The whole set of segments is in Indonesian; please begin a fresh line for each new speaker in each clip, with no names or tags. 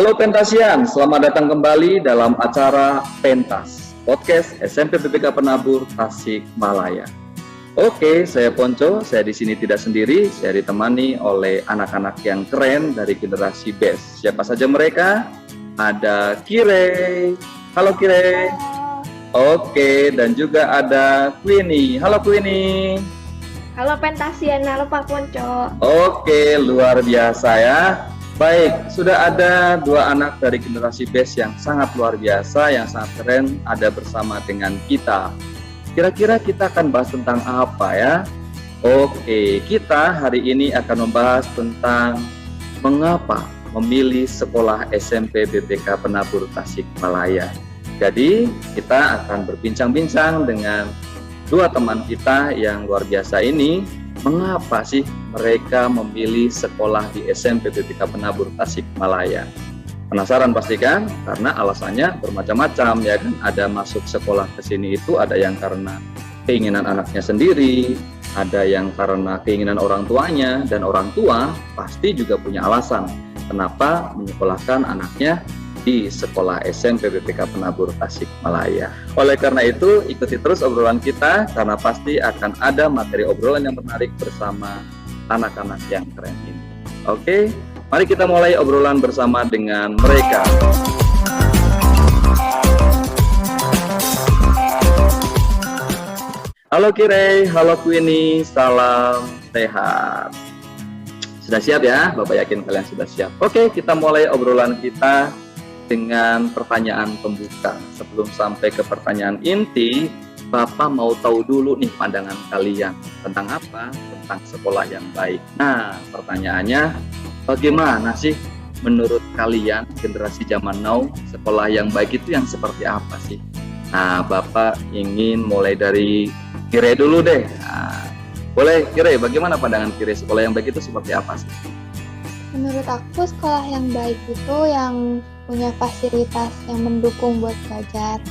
Halo Pentasian, selamat datang kembali dalam acara Pentas, podcast SMP BPK Penabur Tasikmalaya. Oke, saya Ponco, saya di sini tidak sendiri, saya ditemani oleh anak-anak yang keren dari generasi BEST. Siapa saja mereka? Ada Kire. Halo Kire. Oke, dan juga ada Queenie. Halo Queenie.
Halo Pentasian, halo Pak Ponco.
Oke, luar biasa ya. Baik, sudah ada dua anak dari generasi BEST yang sangat luar biasa, yang sangat keren ada bersama dengan kita. Kira-kira kita akan bahas tentang apa ya? Oke, kita hari ini akan membahas tentang mengapa memilih sekolah SMP BPK Penabur Tasikmalaya. Jadi, kita akan berbincang-bincang dengan dua teman kita yang luar biasa ini. Mengapa sih mereka memilih sekolah di SMP BPK Penabur Tasikmalaya? Penasaran pasti kan? Karena alasannya bermacam-macam ya kan. Ada masuk sekolah ke sini itu ada yang karena keinginan anaknya sendiri, ada yang karena keinginan orang tuanya, dan orang tua pasti juga punya alasan kenapa menyekolahkan anaknya di sekolah SMP BPK Penabur Tasikmalaya. Oleh karena itu, ikuti terus obrolan kita karena pasti akan ada materi obrolan yang menarik bersama anak-anak yang keren ini. Oke, mari kita mulai obrolan bersama dengan mereka. Halo Kire, halo Queenie, salam sehat. Sudah siap ya? Bapak yakin kalian sudah siap. Oke, kita mulai obrolan kita dengan pertanyaan pembuka. Sebelum sampai ke pertanyaan inti, Bapak mau tahu dulu nih pandangan kalian tentang apa? Tentang sekolah yang baik. Nah, pertanyaannya, bagaimana sih menurut kalian generasi zaman now sekolah yang baik itu yang seperti apa sih? Nah, Bapak ingin mulai dari Kire dulu deh. Nah, boleh Kire, bagaimana pandangan Kire sekolah yang baik itu seperti apa sih?
Menurut aku sekolah yang baik itu yang punya fasilitas yang mendukung buat belajar,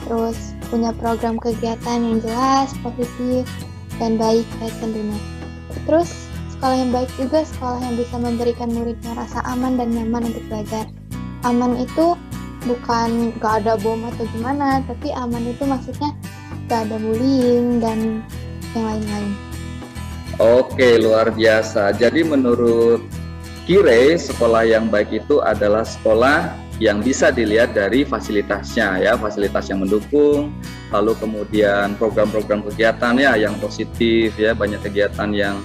terus punya program kegiatan yang jelas, positif, dan baik ya tentunya. Terus sekolah yang baik juga sekolah yang bisa memberikan muridnya rasa aman dan nyaman untuk belajar. Aman itu bukan gak ada bom atau gimana, tapi aman itu maksudnya gak ada bullying dan yang lain-lain.
Oke, luar biasa. Jadi menurut Kire, sekolah yang baik itu adalah sekolah yang bisa dilihat dari fasilitasnya ya, fasilitas yang mendukung, lalu kemudian program-program kegiatan ya yang positif ya, banyak kegiatan yang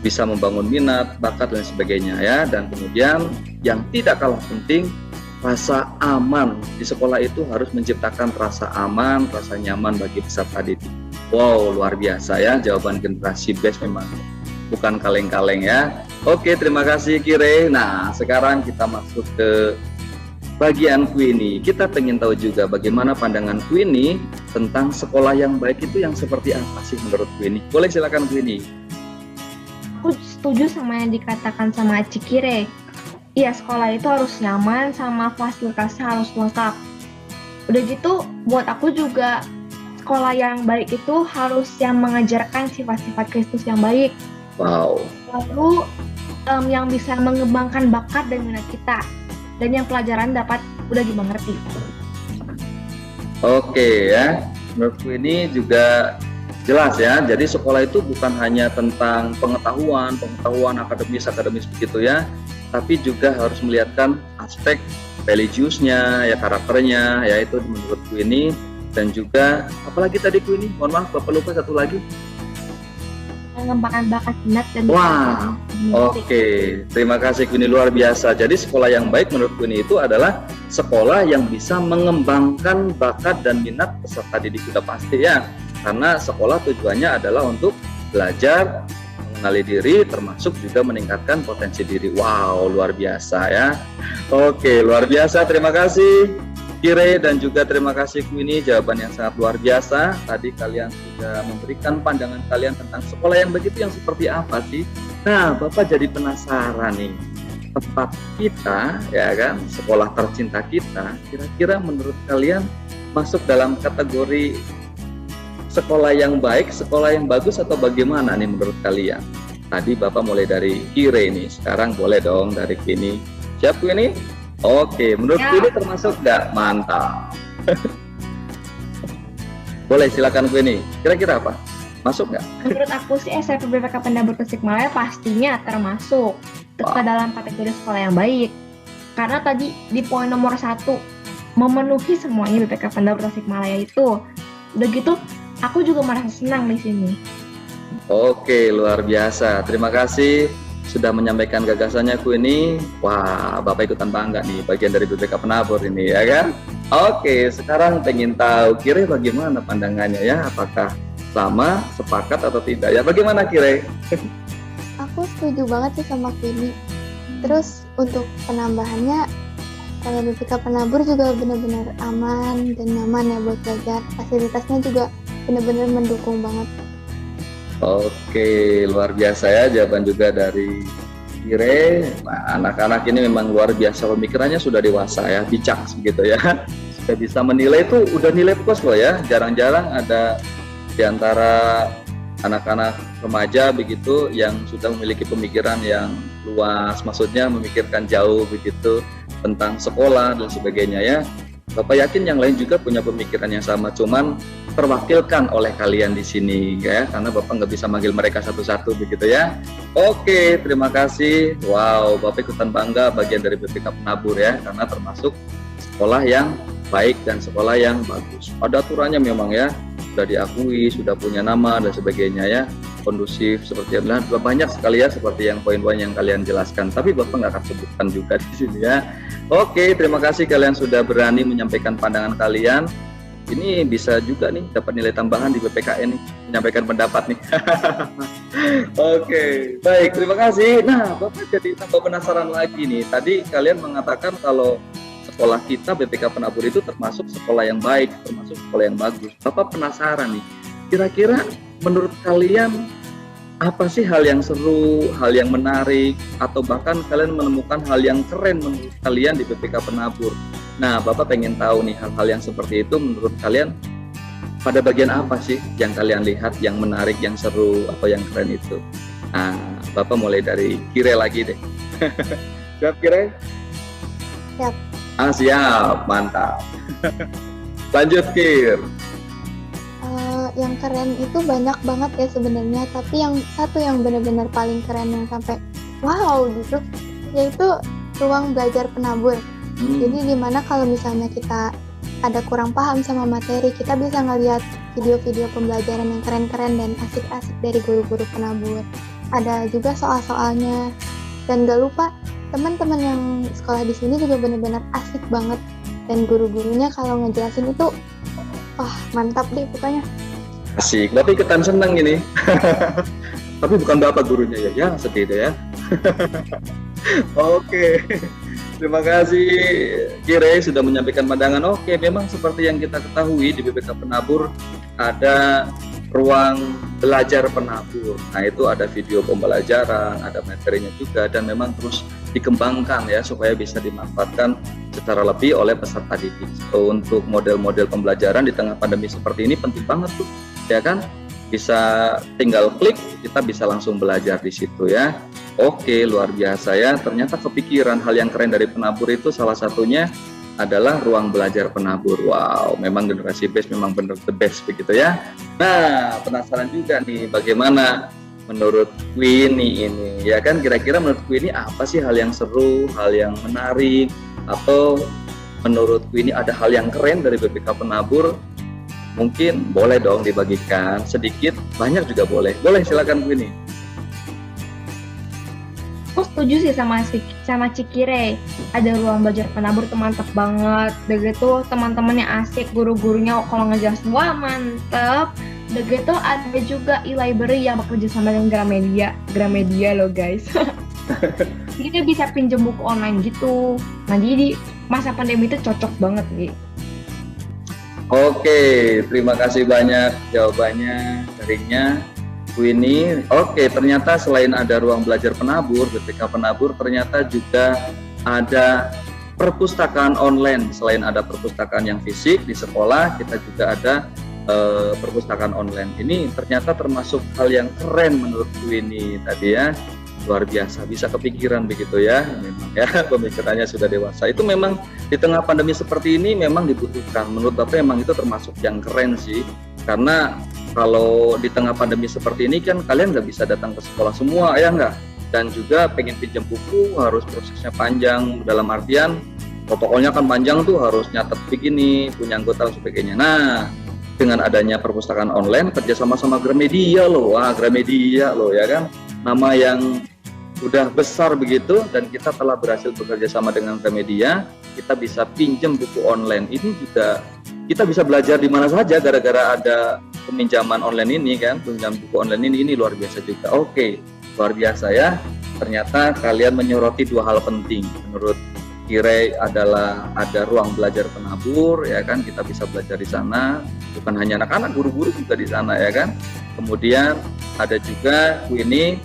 bisa membangun minat, bakat dan sebagainya ya, dan kemudian yang tidak kalah penting, rasa aman. Di sekolah itu harus menciptakan rasa aman, rasa nyaman bagi peserta didik. Wow, luar biasa ya, jawaban generasi BEST memang bukan kaleng-kaleng ya. Oke, terima kasih Kire. Nah, sekarang kita masuk ke bagian Queenie. Kita pengen tahu juga bagaimana pandangan Queenie tentang sekolah yang baik itu yang seperti apa sih menurut Queenie. Boleh silakan Queenie.
Aku setuju sama yang dikatakan sama Cikire. Iya, sekolah itu harus nyaman sama fasilitasnya harus lengkap. Udah gitu, buat aku juga sekolah yang baik itu harus yang mengajarkan sifat-sifat Kristus yang baik.
Wow.
Lalu yang bisa mengembangkan bakat dan minat kita, dan yang pelajaran dapat udah dimengerti.
Oke ya, menurutku ini juga jelas ya. Jadi sekolah itu bukan hanya tentang pengetahuan akademis begitu ya, tapi juga harus melihatkan aspek religiusnya ya, karakternya ya, itu menurutku ini. Dan juga apalagi tadi Queenie, mohon maaf Bapak lupa satu lagi.
Mengembangkan bakat minat dan
wah, oke. Terima kasih Queenie, luar biasa. Jadi sekolah yang baik menurut Queenie itu adalah sekolah yang bisa mengembangkan bakat dan minat peserta didik kita pasti ya. Karena sekolah tujuannya adalah untuk belajar, mengenali diri, termasuk juga meningkatkan potensi diri. Wow, luar biasa ya. Oke, luar biasa. Terima kasih Kire dan juga terima kasih Queenie, jawaban yang sangat luar biasa. Tadi kalian sudah memberikan pandangan kalian tentang sekolah yang begitu yang seperti apa sih. Nah, Bapak jadi penasaran nih, tempat kita ya kan, sekolah tercinta kita, kira-kira menurut kalian masuk dalam kategori sekolah yang baik, sekolah yang bagus, atau bagaimana nih menurut kalian? Tadi Bapak mulai dari Kire nih, sekarang boleh dong dari Queenie. Siap Queenie? Oke, menurut
Ya.
ini termasuk nggak? Mantap. Boleh, silakan ini. Kira-kira apa? Masuk nggak?
Menurut aku sih SMP BPK Pendabur Tasikmalaya pastinya termasuk ke
Wah.
dalam kategori sekolah yang baik. Karena tadi di poin nomor 1 memenuhi semuanya BPK Pendabur Tasikmalaya itu. Udah gitu, aku juga merasa senang di sini.
Oke, luar biasa. Terima kasih sudah menyampaikan gagasannya ku ini. Wah, Bapak ikutan bangga nih bagian dari BPK Penabur ini, ya kan? Oke, sekarang pengen tahu Kire bagaimana pandangannya ya? Apakah sama, sepakat atau tidak ya? Bagaimana Kire?
Aku setuju banget sih sama Queenie. Terus untuk penambahannya, kalau BPK Penabur juga benar-benar aman dan nyaman ya buat belajar. Fasilitasnya juga benar-benar mendukung banget.
Oke, luar biasa ya jawaban juga dari Kire. Nah, anak-anak ini memang luar biasa, pemikirannya sudah dewasa ya, bijak begitu ya. Sudah bisa menilai itu udah nilai plus loh ya. Jarang-jarang ada di antara anak-anak remaja begitu yang sudah memiliki pemikiran yang luas, maksudnya memikirkan jauh begitu tentang sekolah dan sebagainya ya. Bapak yakin yang lain juga punya pemikiran yang sama, cuman terwakilkan oleh kalian di sini ya, karena Bapak nggak bisa manggil mereka satu-satu begitu ya. Oke, terima kasih. Wow, Bapak ikutan bangga bagian dari BPK Penabur ya, karena termasuk sekolah yang baik dan sekolah yang bagus. Ada aturannya memang ya, sudah diakui, sudah punya nama dan sebagainya ya, kondusif seperti yang banyak sekali ya, seperti yang poin-poin yang kalian jelaskan. Tapi Bapak nggak akan sebutkan juga di sini ya. Oke, terima kasih kalian sudah berani menyampaikan pandangan kalian. Ini bisa juga nih dapat nilai tambahan di BPKN nih, menyampaikan pendapat nih. Oke, baik, terima kasih. Nah, Bapak jadi tambah penasaran lagi nih. Tadi kalian mengatakan kalau sekolah kita BPK Penabur itu termasuk sekolah yang baik, termasuk sekolah yang bagus. Bapak penasaran nih, kira-kira menurut kalian apa sih hal yang seru, hal yang menarik, atau bahkan kalian menemukan hal yang keren menurut kalian di BPK Penabur? Nah, Bapak pengen tahu nih hal-hal yang seperti itu menurut kalian pada bagian apa sih yang kalian lihat yang menarik, yang seru, atau yang keren itu? Nah, Bapak mulai dari Kire lagi deh. Siap Kire?
Siap.
Siap, mantap. Lanjut Kir.
Yang keren itu banyak banget ya sebenarnya, tapi yang satu yang benar-benar paling keren yang sampai wow gitu, yaitu ruang belajar penabur. Jadi dimana kalau misalnya kita ada kurang paham sama materi, kita bisa ngeliat video-video pembelajaran yang keren-keren dan asik-asik dari guru-guru penabur. Ada juga soal-soalnya, dan gak lupa teman-teman yang sekolah di sini juga benar-benar asik banget, dan guru-gurunya kalau ngejelasin itu wah mantap deh pokoknya.
Asik, Bapak ikutan seneng ini. Tapi bukan Bapak gurunya ya, sedih deh ya. Oke, terima kasih Kire sudah menyampaikan pandangan. Oke, memang seperti yang kita ketahui di BPK Penabur ada ruang belajar penabur. Nah, itu ada video pembelajaran, ada materinya juga, dan memang terus dikembangkan ya supaya bisa dimanfaatkan secara lebih oleh peserta didik. So, untuk model-model pembelajaran di tengah pandemi seperti ini penting banget tuh, ya kan? Bisa tinggal klik, kita bisa langsung belajar di situ ya. Oke, luar biasa ya. Ternyata kepikiran hal yang keren dari penabur itu salah satunya adalah ruang belajar penabur. Wow, memang generasi best memang benar the best begitu ya. Nah, penasaran juga nih bagaimana menurut Queenie ini, ya kan, kira-kira menurut Queenie apa sih hal yang seru, hal yang menarik, atau menurut Queenie ada hal yang keren dari BPK Penabur? Mungkin boleh dong dibagikan sedikit, banyak juga boleh. Boleh, silakan Queenie.
Aku setuju sih sama Cikire. Ada ruang belajar penabur tuh mantap banget. Udah gitu teman-temannya asik, guru-gurunya kalau ngejelasin wah mantep. Udah gitu ada juga e-library yang bekerja sama dengan Gramedia loh guys. Jadi dia bisa pinjam buku online gitu. Nah jadi di masa pandemi itu cocok banget nih.
Oke, terima kasih banyak jawabannya, sharingnya Queenie. Oke, ternyata selain ada ruang belajar penabur, BPK Penabur ternyata juga ada perpustakaan online. Selain ada perpustakaan yang fisik di sekolah, kita juga ada perpustakaan online. Ini ternyata termasuk hal yang keren menurut Queenie tadi ya. luar biasa, bisa kepikiran begitu ya, memang ya pemikirannya sudah dewasa. Itu memang di tengah pandemi seperti ini memang dibutuhkan. Menurut Bapak memang itu termasuk yang keren sih, karena kalau di tengah pandemi seperti ini kan kalian nggak bisa datang ke sekolah semua ya nggak, dan juga pengen pinjam buku harus prosesnya panjang, dalam artian protokolnya kan panjang tuh, harus nyatet begini, punya anggota dan sebagainya. Nah, dengan adanya perpustakaan online kerja sama Gramedia loh, Gramedia loh ya kan, nama yang udah besar begitu, dan kita telah berhasil bekerja sama dengan Gramedia, kita bisa pinjam buku online. Ini juga kita bisa belajar di mana saja gara-gara ada peminjaman online ini kan, pinjam buku online ini luar biasa juga. Oke, luar biasa ya. Ternyata kalian menyoroti dua hal penting. Menurut Kirei adalah ada ruang belajar penabur ya kan, kita bisa belajar di sana, bukan hanya anak-anak, guru-guru juga di sana ya kan. Kemudian ada juga ini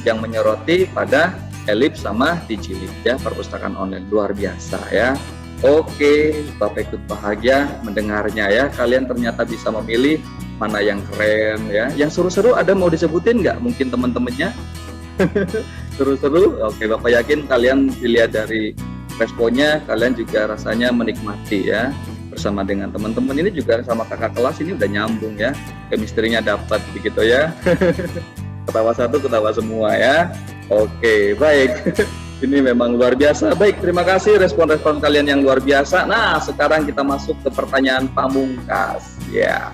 yang menyoroti pada Elip sama Digilib ya, perpustakaan online, luar biasa ya. Oke, Bapak ikut bahagia mendengarnya ya, kalian ternyata bisa memilih mana yang keren ya. Yang seru-seru ada mau disebutin nggak mungkin teman-temannya? Seru-seru? Oke, Bapak yakin kalian dilihat dari responnya, kalian juga rasanya menikmati ya. Bersama dengan teman-teman ini juga sama kakak kelas ini udah nyambung ya, chemistry-nya dapat begitu ya. Ketawa satu, ketawa semua ya. Oke, baik. Ini memang luar biasa. Baik, terima kasih respon-respon kalian yang luar biasa. Nah, sekarang kita masuk ke pertanyaan pamungkas. Ya,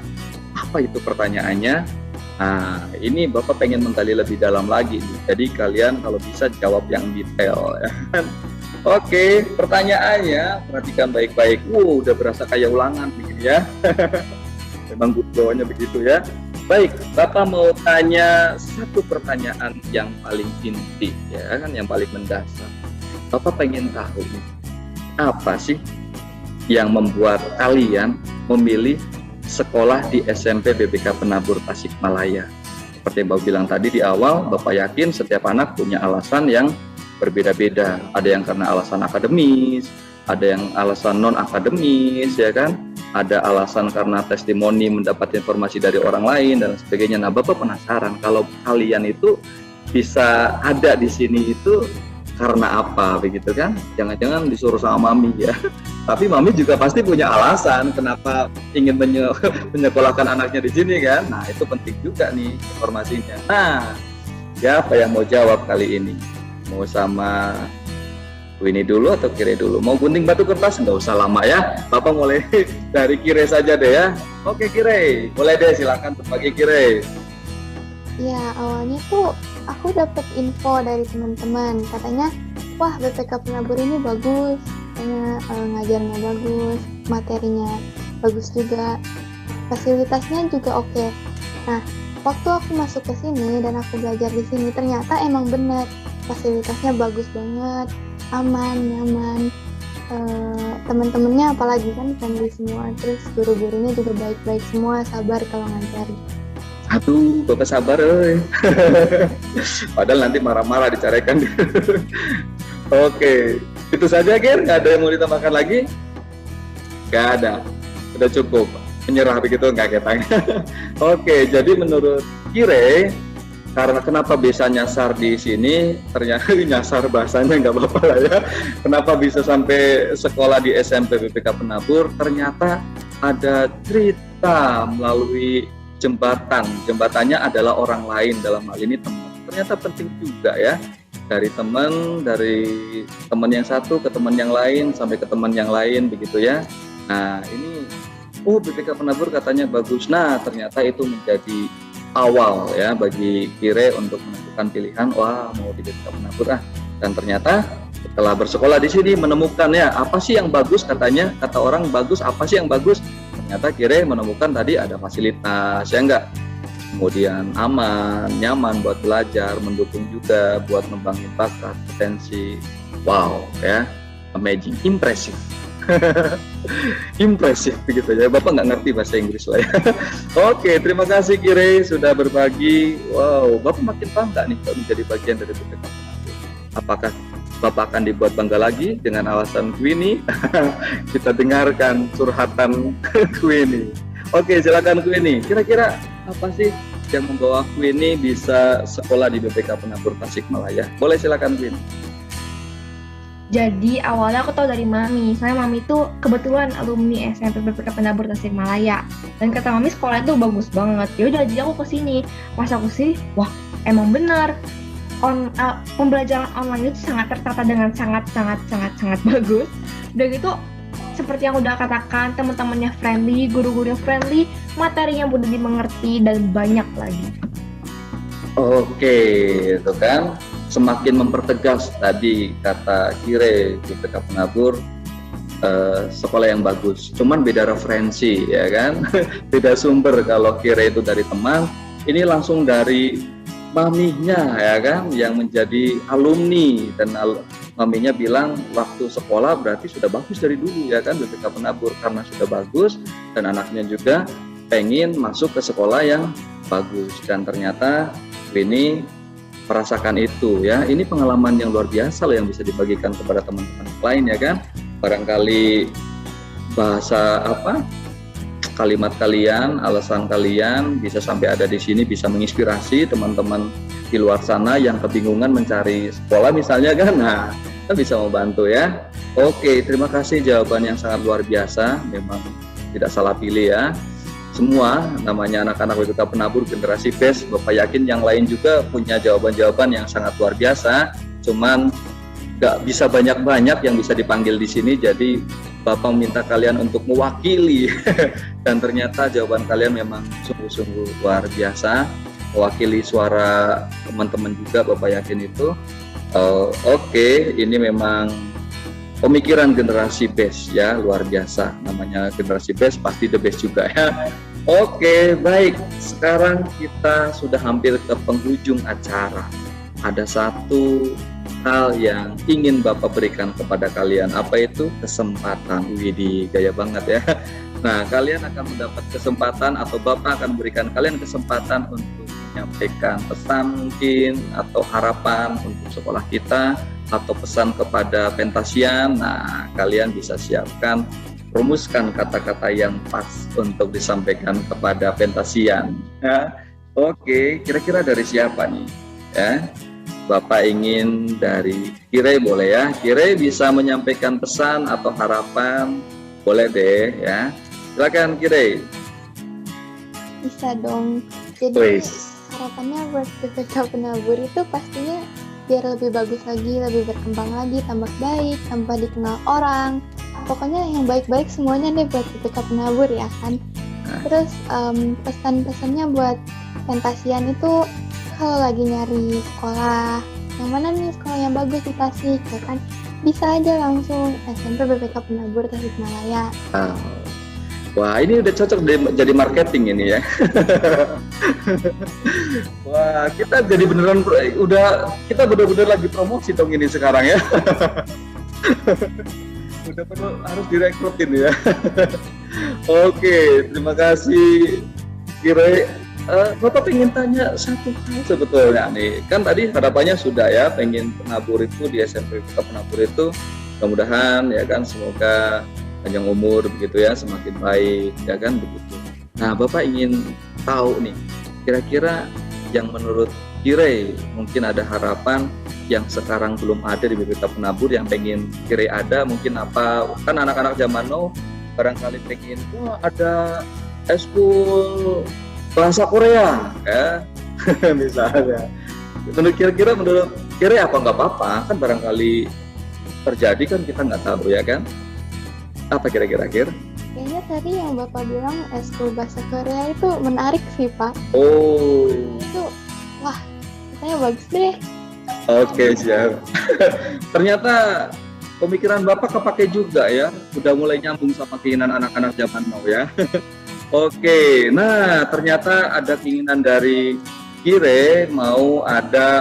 apa itu pertanyaannya? Nah, ini Bapak pengen menggali lebih dalam lagi nih. Jadi kalian kalau bisa jawab yang detail ya. Oke, pertanyaannya perhatikan baik-baik. Udah berasa kayak ulangan begini ya. Memang bawahnya begitu ya. Baik, Bapak mau tanya satu pertanyaan yang paling inti ya kan, yang paling mendasar. Bapak pengen tahu apa sih yang membuat kalian memilih sekolah di SMP BPK Penabur Tasikmalaya. Seperti yang Bapak bilang tadi di awal, Bapak yakin setiap anak punya alasan yang berbeda-beda. Ada yang karena alasan akademis, ada yang alasan non akademis ya kan, ada alasan karena testimoni mendapat informasi dari orang lain dan sebagainya. Nah, Bapak penasaran kalau kalian itu bisa ada di sini itu karena apa begitu kan? Jangan-jangan disuruh sama mami ya. Tapi mami juga pasti punya alasan kenapa ingin menyekolahkan anaknya di sini kan. Nah, itu penting juga nih informasinya. Nah, siapa yang mau jawab kali ini? Mau sama Winnie dulu atau Kire dulu? Mau gunting batu kertas? Nggak usah lama ya. Bapak mulai dari Kire saja deh ya. Oke Kire, boleh deh, silakan berbagi Kire.
Ya, awalnya tuh aku dapat info dari teman-teman. Katanya, wah BPK Penabur ini bagus. Katanya ngajarnya bagus, materinya bagus juga. Fasilitasnya juga oke. Nah, waktu aku masuk ke sini dan aku belajar di sini, ternyata emang benar. Fasilitasnya bagus banget, aman, nyaman, teman-temannya apalagi kan friendly semua, terus guru-gurunya juga baik-baik semua, sabar kalau ngajari.
Aduh, Bapak sabar padahal nanti marah-marah dicarikan. Oke, itu saja Ger, nggak ada yang mau ditambahkan lagi? Nggak ada, sudah cukup, menyerah begitu nggak ketang. Oke, jadi menurut Kire, karena kenapa bisa nyasar di sini, ternyata nyasar bahasanya nggak apa-apa lah ya. Kenapa bisa sampai sekolah di SMP BPK Penabur? Ternyata ada cerita melalui jembatan. Jembatannya adalah orang lain, dalam hal ini teman. Ternyata penting juga ya. Dari teman yang satu ke teman yang lain, sampai ke teman yang lain begitu ya. Nah ini, BPK Penabur katanya bagus. Nah ternyata itu menjadi awal ya bagi Kire untuk menentukan pilihan, wah mau di BPK Penabur dan ternyata setelah bersekolah di sini menemukan ya apa sih yang bagus, katanya kata orang bagus, apa sih yang bagus, ternyata Kire menemukan tadi ada fasilitas ya enggak, kemudian aman, nyaman buat belajar, mendukung juga buat ngembangin bakat, potensi. Wow ya, amazing, impressive. Impresif begitu ya. Bapak nggak ngerti bahasa Inggris lah ya. Oke, terima kasih Kire sudah berbagi. Wow, Bapak makin bangga nih kalau menjadi bagian dari BPK Penabur. Apakah Bapak akan dibuat bangga lagi dengan alasan Queenie? Kita dengarkan curhatan Queenie. Oke, silakan Queenie. Kira-kira apa sih yang membawa Queenie bisa sekolah di BPK Penabur Tasikmalaya? Boleh silakan Queenie.
Jadi awalnya aku tahu dari Mami, soalnya Mami itu kebetulan alumni SMP BPK Penabur Tasikmalaya. Dan kata Mami sekolah itu bagus banget. Ya udah, jadi aku kesini. Pas aku sih, wah emang benar. Pembelajaran online itu sangat tertata dengan sangat bagus. Udah gitu, seperti yang udah katakan, teman-temannya friendly, guru-gurunya friendly, materinya mudah dimengerti, dan banyak lagi.
Oke, itu kan semakin mempertegas tadi kata Kire BPK Penabur, sekolah yang bagus. Cuman beda referensi, ya kan? Beda sumber. Kalau Kire itu dari teman, ini langsung dari maminya, ya kan, yang menjadi alumni, dan maminya bilang waktu sekolah berarti sudah bagus dari dulu, ya kan, BPK Penabur, karena sudah bagus dan anaknya juga pengen masuk ke sekolah yang bagus. Dan ternyata ini merasakan itu, ya. Ini pengalaman yang luar biasa loh yang bisa dibagikan kepada teman-teman lain, ya kan. Barangkali bahasa kalimat kalian, alasan kalian bisa sampai ada di sini, bisa menginspirasi teman-teman di luar sana yang kebingungan mencari sekolah misalnya kan. Nah, kita bisa membantu, ya. Oke, terima kasih, jawaban yang sangat luar biasa. Memang tidak salah pilih, ya. Semua namanya anak-anak BPK Penabur generasi best. Bapak yakin yang lain juga punya jawaban-jawaban yang sangat luar biasa. Cuman nggak bisa banyak-banyak yang bisa dipanggil di sini, jadi Bapak minta kalian untuk mewakili. Dan ternyata jawaban kalian memang sungguh-sungguh luar biasa, mewakili suara teman-teman juga, Bapak yakin itu. Oke, ini memang pemikiran generasi best, ya, luar biasa. Namanya generasi best pasti the best juga, ya. Oke, baik. Sekarang kita sudah hampir ke penghujung acara. Ada satu hal yang ingin Bapak berikan kepada kalian. Apa itu? Kesempatan. Widih, gaya banget, ya. Nah, kalian akan mendapat kesempatan, atau Bapak akan memberikan kalian kesempatan untuk menyampaikan pesan mungkin, atau harapan untuk sekolah kita, atau pesan kepada Pentasian. Nah, kalian bisa siapkan, rumuskan kata-kata yang pas untuk disampaikan kepada Pentasian, ya. Oke, kira-kira dari siapa nih, ya? Bapak ingin dari Kire, boleh, ya. Kire bisa menyampaikan pesan atau harapan, boleh deh, ya. Silakan Kire.
Bisa dong. Jadi harapannya buat BPK Penabur itu pastinya biar lebih bagus lagi, lebih berkembang lagi, tambah baik, tambah dikenal orang. Pokoknya yang baik-baik semuanya deh buat BPK Penabur, ya kan. Terus pesan-pesannya buat Pentasian itu, kalau lagi nyari sekolah, yang mana nih sekolah yang bagus di Tasik, ya kan, bisa aja langsung SMP BPK Penabur Tasikmalaya.
Wah, ini udah cocok jadi marketing ini, ya. Wah, kita jadi beneran kita bener-bener lagi promosi dong ini sekarang, ya. Udah perlu harus direkrutin, ya. Oke, terima kasih Kire. Bapak pengen tanya satu hal sebetulnya nih, kan tadi harapannya sudah, ya, pengen penabur itu di SMP BPK Penabur itu mudah-mudahan, ya kan, semoga panjang umur begitu, ya, semakin baik, ya kan, begitu. Nah, Bapak ingin tahu nih, kira-kira yang menurut Kire mungkin ada harapan yang sekarang belum ada di BPK Penabur yang pengen Kire ada, mungkin apa? Kan anak-anak zaman now barangkali pengen, wah, ada eskul bahasa Korea, ya. Misalnya. Menurut Kire apa nggak apa-apa, kan barangkali terjadi, kan kita nggak tahu, ya kan. Apa kira-kira, Kir?
Kayaknya tadi yang Bapak bilang eskul bahasa Korea itu menarik sih, Pak.
Oh.
Itu, wah, katanya bagus deh.
Oke, siap. Ternyata pemikiran Bapak kepake juga, ya. Udah mulai nyambung sama keinginan anak-anak zaman now, ya. Oke, nah ternyata ada keinginan dari Kire mau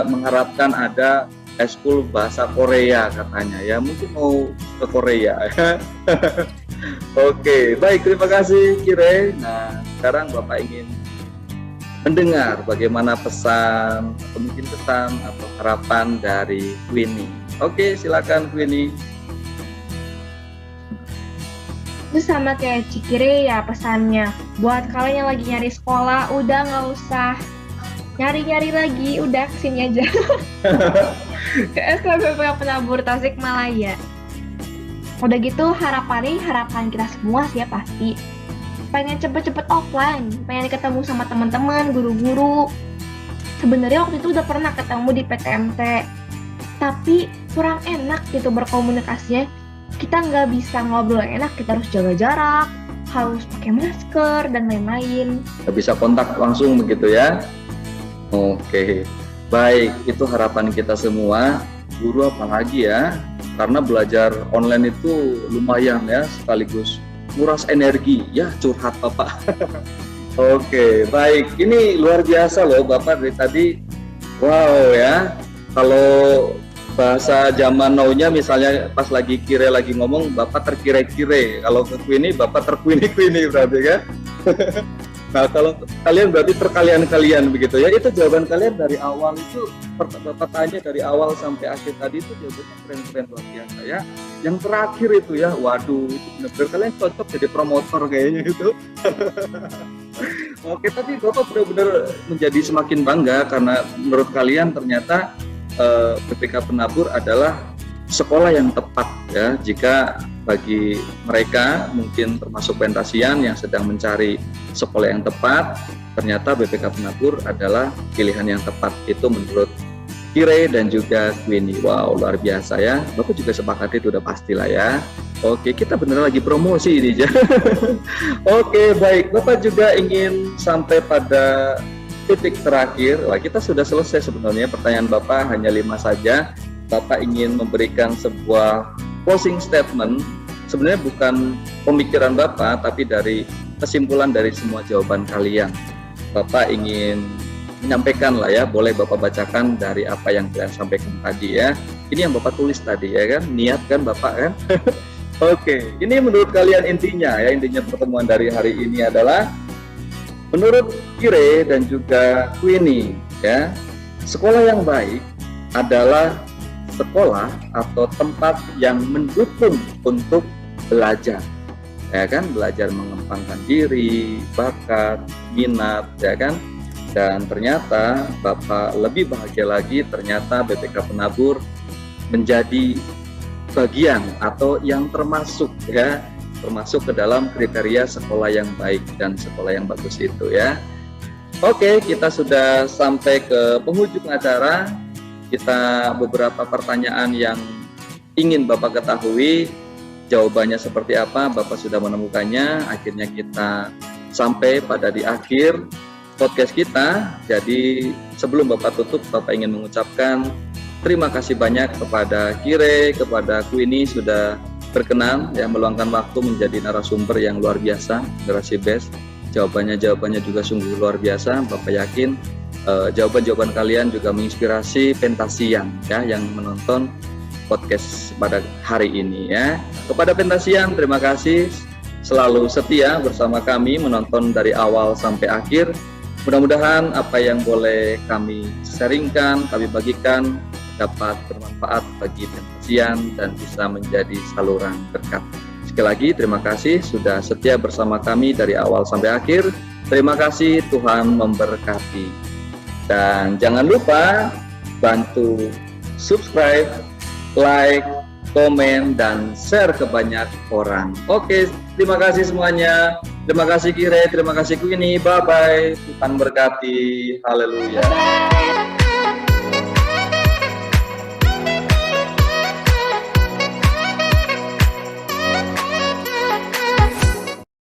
mengharapkan ada eskul bahasa Korea katanya, ya, mungkin mau ke Korea, ya. Oke, baik, terima kasih Kire. Nah, sekarang Bapak ingin mendengar bagaimana pesan atau mungkin pesan atau harapan dari Queenie. Oke, silakan Queenie.
Itu sama kayak Cikire, ya, pesannya buat kalian yang lagi nyari sekolah, udah nggak usah nyari-nyari lagi, udah kesini aja. Ke SPBP Penabur Tasikmalaya. Udah gitu harapan kita semua sih ya pasti pengen cepet-cepet offline, pengen ketemu sama teman-teman, guru-guru. Sebenarnya waktu itu udah pernah ketemu di PTMT, tapi kurang enak gitu berkomunikasinya. Kita nggak bisa ngobrol enak, kita harus jaga jarak, harus pakai masker dan lain-lain.
Nggak bisa kontak langsung begitu ya. Oke, baik, itu harapan kita semua. Guru apalagi ya, karena belajar online itu lumayan ya, sekaligus nguras energi ya, curhat Bapak. Oke, baik, ini luar biasa loh Bapak dari tadi. Wow ya, kalau bahasa zaman now-nya misalnya pas lagi Kire lagi ngomong, Bapak terkire-kire. Kalau ke Queenie, Bapak terkuini-kuini berarti kan? Nah, kalau kalian berarti terkalian-kalian begitu ya. Itu jawaban kalian dari awal itu, Bapak tanya dari awal sampai akhir tadi itu jawabannya keren-keren luar biasa ya. Yang terakhir itu ya, waduh, itu benar-benar kalian cocok jadi promotor kayaknya itu. Oke, tapi Bapak benar-benar menjadi semakin bangga karena menurut kalian ternyata BPK Penabur adalah sekolah yang tepat ya, jika bagi mereka mungkin termasuk Pentasian yang sedang mencari sekolah yang tepat, ternyata BPK Penabur adalah pilihan yang tepat. Itu menurut Kire dan juga Queenie. Wow, luar biasa ya. Bapak juga sepakat itu udah pastilah ya. Oke, kita beneran lagi promosi ini ya. Oke, baik. Bapak juga ingin sampai pada titik terakhir. Wah, kita sudah selesai sebenarnya. Pertanyaan Bapak hanya 5 saja. Bapak ingin memberikan sebuah closing statement, sebenarnya bukan pemikiran Bapak, tapi dari kesimpulan dari semua jawaban kalian. Bapak ingin menyampaikan lah ya, boleh Bapak bacakan dari apa yang kalian sampaikan tadi ya. Ini yang Bapak tulis tadi ya kan, niat kan Bapak kan. Oke, ini menurut kalian intinya ya, intinya pertemuan dari hari ini adalah menurut Kire dan juga Queenie ya, sekolah yang baik adalah sekolah atau tempat yang mendukung untuk belajar, ya kan, belajar mengembangkan diri, bakat, minat, ya kan. Dan ternyata Bapak lebih bahagia lagi, ternyata BPK Penabur menjadi bagian atau yang termasuk ya, termasuk ke dalam kriteria sekolah yang baik dan sekolah yang bagus itu ya. Oke, kita sudah sampai ke penghujung acara. Kita beberapa pertanyaan yang ingin Bapak ketahui, jawabannya seperti apa, Bapak sudah menemukannya. Akhirnya kita sampai pada di akhir podcast kita. Jadi sebelum Bapak tutup, Bapak ingin mengucapkan terima kasih banyak kepada Kire, kepada Queenie sudah berkenan ya meluangkan waktu menjadi narasumber yang luar biasa, Generasi Best. Jawabannya juga sungguh luar biasa. Bapak yakin jawaban-jawaban kalian juga menginspirasi Pentasian ya yang menonton podcast pada hari ini ya. Kepada Pentasian, terima kasih selalu setia bersama kami menonton dari awal sampai akhir. Mudah-mudahan apa yang boleh kami sharingkan, kami bagikan dapat bermanfaat bagi Pentasian dan bisa menjadi saluran berkat. Sekali lagi terima kasih sudah setia bersama kami dari awal sampai akhir. Terima kasih, Tuhan memberkati. Dan jangan lupa bantu subscribe, like, komen, dan share ke banyak orang. Oke, terima kasih semuanya. Terima kasih Kire, terima kasih Queenie. Bye-bye. Tuhan berkati. Haleluya.